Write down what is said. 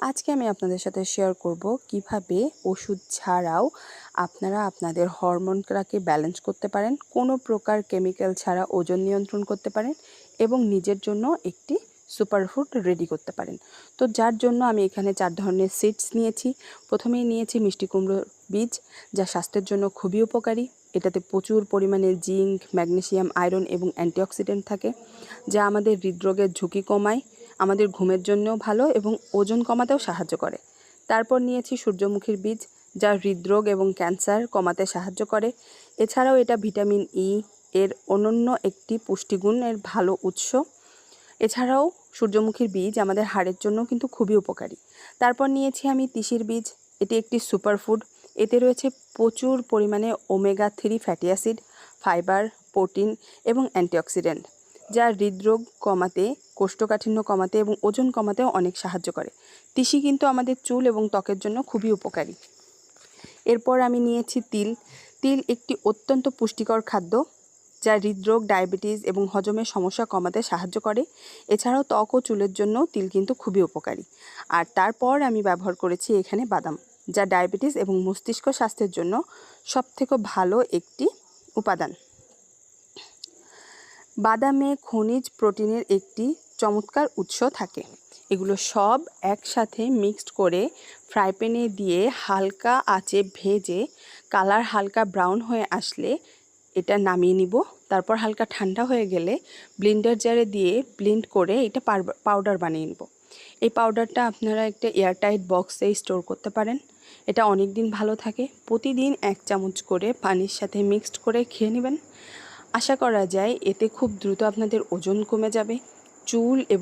আজকে আমি আপনাদের সাথে শেয়ার করব কিভাবে ওষুধ ছাড়াও আপনারা আপনাদের হরমোনটাকে ব্যালেন্স করতে পারেন, কোনো প্রকার কেমিক্যাল ছাড়া ওজন নিয়ন্ত্রণ করতে পারেন এবং নিজের জন্য একটি সুপারফুড রেডি করতে পারেন। তো যার জন্য আমি এখানে 4 ধরনের সিডস নিয়েছি। প্রথমেই নিয়েছি মিষ্টি কুমড়োর বীজ, যা স্বাস্থ্যের জন্য খুবই উপকারী। এটাতে প্রচুর পরিমাণে জিঙ্ক, ম্যাগনেসিয়াম, আয়রন এবং অ্যান্টিঅক্সিডেন্ট থাকে, যা আমাদের হৃদরোগের ঝুঁকি কমায়, আমাদের ঘুমের জন্যও ভালো এবং ওজন কমাতেও সাহায্য করে। তারপর নিয়েছি সূর্যমুখীর বীজ, যা হৃদরোগ এবং ক্যান্সার কমাতে সাহায্য করে। এছাড়াও এটা ভিটামিন ই এর অনন্য একটি পুষ্টিগুণের ভালো উৎস। এছাড়াও সূর্যমুখীর বীজ আমাদের হাড়ের জন্য কিন্তু খুবই উপকারী। তারপর নিয়েছি আমি তিসির বীজ। এটি একটি সুপারফুড। এতে রয়েছে প্রচুর পরিমাণে omega-3 fatty acid, fibre, protein এবং অ্যান্টিঅক্সিডেন্ট, যা হৃদরোগ কমাতে, কোষ্ঠকাঠিন্য কমাতে এবং ওজন কমাতেও অনেক সাহায্য করে। তিসি কিন্তু আমাদের চুল এবং ত্বকের জন্য খুবই উপকারী। এরপর আমি নিয়েছি তিল। তিল একটি অত্যন্ত পুষ্টিকর খাদ্য, যা হৃদরোগ, ডায়াবেটিস এবং হজমের সমস্যা কমাতে সাহায্য করে। এছাড়াও ত্বক ও চুলের জন্য তিল কিন্তু খুবই উপকারী। আর তারপর আমি ব্যবহার করেছি এখানে বাদাম, যা ডায়াবেটিস এবং মস্তিষ্ক স্বাস্থ্যের জন্য সবথেকে ভালো একটি উপাদান। বাদামে খনিজ প্রোটিনের একটি চমৎকার উৎস থাকে। এগুলো সব একসাথে মিক্সড করে ফ্রাই প্যানে দিয়ে হালকা আঁচে ভেজে কালার হালকা ব্রাউন হয়ে আসলে এটা নামিয়ে নিব। তারপর হালকা ঠান্ডা হয়ে গেলে ব্লেন্ডার জারে দিয়ে ব্লেন্ড করে এটা পাউডার বানিয়ে নেব। এই পাউডারটা আপনারা একটা এয়ারটাইট বক্সে স্টোর করতে পারেন। এটা অনেক দিন ভালো থাকে। প্রতিদিন 1 চামচ করে পানির সাথে মিক্সড করে খেয়ে নেবেন। আশা করা যায় এতে খুব দ্রুত আপনাদের ওজন কমে যাবে, চুল এবং